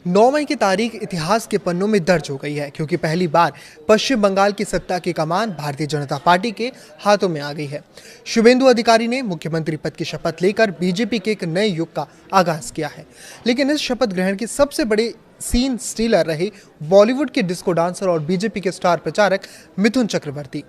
9 मई की तारीख इतिहास के पन्नों में दर्ज हो गई है क्योंकि पहली बार पश्चिम बंगाल की सत्ता की कमान भारतीय जनता पार्टी के हाथों में आ गई है। शुभेंदु अधिकारी ने मुख्यमंत्री पद की शपथ लेकर बीजेपी के एक नए युग का आगाज किया है। लेकिन इस शपथ ग्रहण के सबसे बड़े सीन स्टीलर रहे बॉलीवुड के डिस्को डांसर और बीजेपी के स्टार प्रचारक मिथुन चक्रवर्ती।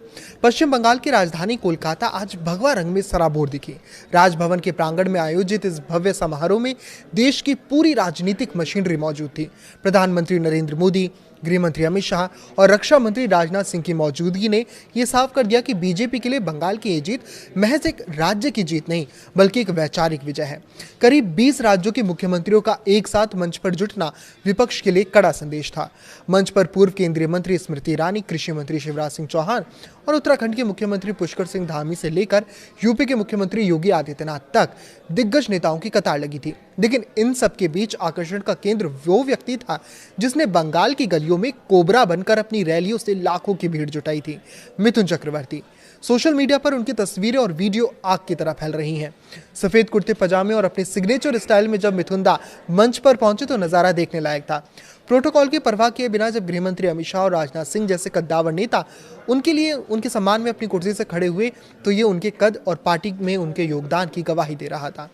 पश्चिम बंगाल की राजधानी कोलकाता आज भगवा रंग में सराबोर दिखी। राजभवन के प्रांगण में आयोजित इस भव्य समारोह में देश की पूरी राजनीतिक मशीनरी मौजूद थी। प्रधानमंत्री नरेंद्र मोदी, गृह मंत्री अमित शाह और रक्षा मंत्री राजनाथ सिंह की मौजूदगी ने यह साफ कर दिया कि बीजेपी के लिए बंगाल की ये जीत महज एक राज्य की जीत नहीं बल्कि एक वैचारिक विजय है। करीब 20 राज्यों के मुख्यमंत्रियों का एक साथ मंच पर जुटना विपक्ष के लिए कड़ा संदेश था। मंच पर पूर्व केंद्रीय मंत्री स्मृति ईरानी, कृषि मंत्री शिवराज सिंह चौहान और उत्तराखंड के मुख्यमंत्री पुष्कर सिंह धामी से लेकर यूपी के मुख्यमंत्री योगी आदित्यनाथ तक दिग्गज नेताओं की कतार लगी थी। लेकिन इन सब के बीच आकर्षण का केंद्र वो व्यक्ति था जिसने बंगाल की गलियों में कोबरा बनकर अपनी रैलियों से लाखों की भीड़ जुटाई थी, मिथुन चक्रवर्ती। सोशल मीडिया पर उनकी तस्वीरें और वीडियो आग की तरह फैल रही हैं। सफेद कुर्ते पजामे और अपने सिग्नेचर स्टाइल में जब मिथुन दा मंच पर पहुंचे तो नजारा देखने लायक था। प्रोटोकॉल की परवाह किए बिना जब गृहमंत्री अमित शाह और राजनाथ सिंह जैसे कद्दावर नेता उनके सम्मान में अपनी कुर्सी से खड़े हुए तो ये उनके कद और पार्टी में उनके योगदान की गवाही दे रहा था।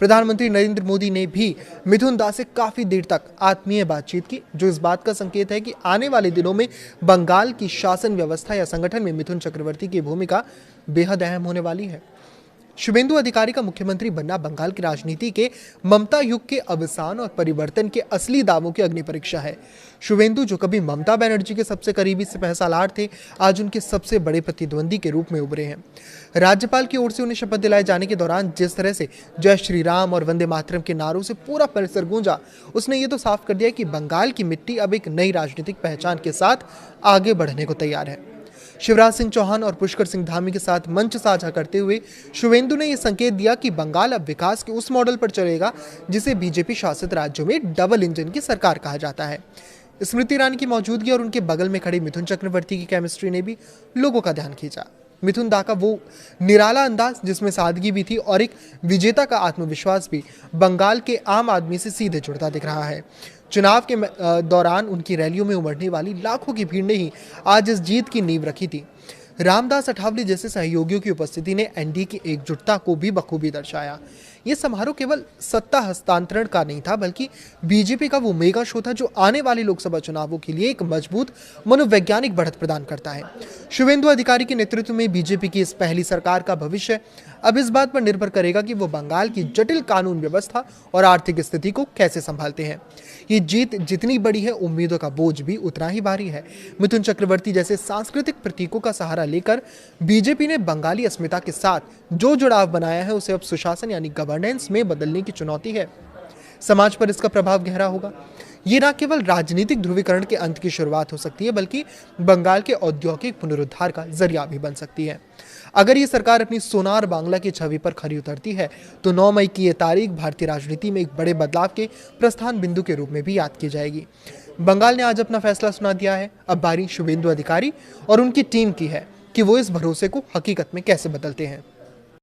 प्रधानमंत्री नरेंद्र मोदी ने भी मिथुन दा से काफी देर तक आत्मीय बातचीत की, जो इस बात का संकेत है कि आने वाले दिनों में बंगाल की शासन व्यवस्था या संगठन में मिथुन चक्रवर्ती की भूमिका बेहद अहम होने वाली है। शुभेंदु अधिकारी का मुख्यमंत्री बनना बंगाल की राजनीति के ममता युग के अवसान और परिवर्तन के असली दावों की अग्नि परीक्षा है। शुभेंदु, जो कभी ममता बनर्जी के सबसे करीबी सिपहसालार थे, आज उनके सबसे बड़े प्रतिद्वंदी के रूप में उभरे हैं। राज्यपाल की ओर से उन्हें शपथ दिलाए जाने के दौरान जिस तरह से जय श्री राम और वंदे मातरम के नारों से पूरा परिसर गूंजा, उसने ये तो साफ कर दिया कि बंगाल की मिट्टी अब एक नई राजनीतिक पहचान के साथ आगे बढ़ने को तैयार है। शिवराज सिंह चौहान और पुष्कर सिंह धामी के साथ मंच साझा करते हुए शुभेंदु ने यह संकेत दिया कि बंगाल अब विकास के उस मॉडल पर चलेगा जिसे बीजेपी शासित राज्यों में डबल इंजन की सरकार कहा जाता है। स्मृति ईरानी की मौजूदगी और उनके बगल में खड़े मिथुन चक्रवर्ती की केमिस्ट्री ने भी लोगों का ध्यान खींचा। मिथुन दा का वो निराला अंदाज जिसमें सादगी भी थी और एक विजेता का आत्मविश्वास भी बंगाल के आम आदमी से सीधे जुड़ता दिख रहा है। चुनाव के दौरान उनकी रैलियों में उमड़ने वाली लाखों की भीड़ ने ही आज इस जीत की नींव रखी थी। रामदास अठावले जैसे सहयोगियों की उपस्थिति ने एनडीए की एकजुटता को भी बखूबी दर्शाया। यह समारोह केवल सत्ता हस्तांतरण का नहीं था बल्कि बीजेपी का वो मेगा शो था जो आने वाले लोकसभा चुनावों के लिए एक मजबूत मनोवैज्ञानिक बढ़त प्रदान करता है। शुभेंदु अधिकारी के नेतृत्व में बीजेपी की इस पहली सरकार का भविष्य अब इस बात पर निर्भर करेगा कि वो बंगाल की जटिल कानून व्यवस्था और आर्थिक स्थिति को कैसे संभालते हैं। ये जीत जितनी बड़ी है, उम्मीदों का बोझ भी उतना ही भारी है। मिथुन चक्रवर्ती जैसे सांस्कृतिक प्रतीकों का सहारा लेकर बीजेपी ने बंगाली अस्मिता के साथ जो जुड़ाव बनाया है उसे अब सुशासन यानी गवर्नेंस में बदलने की चुनौती है। समाज पर इसका प्रभाव गहरा होगा। ये न केवल राजनीतिक ध्रुवीकरण के अंत की शुरुआत हो सकती है बल्कि बंगाल के औद्योगिक पुनरुद्धार का जरिया भी बन सकती है। अगर ये सरकार अपनी सोनार बांग्ला की छवि पर खरी उतरती है तो 9 मई की ये तारीख भारतीय राजनीति में एक बड़े बदलाव के प्रस्थान बिंदु के रूप में भी याद की जाएगी। बंगाल ने आज अपना फैसला सुना दिया है। अब बारी शुभेंदु अधिकारी और उनकी टीम की है कि वो इस भरोसे को हकीकत में कैसे बदलते हैं।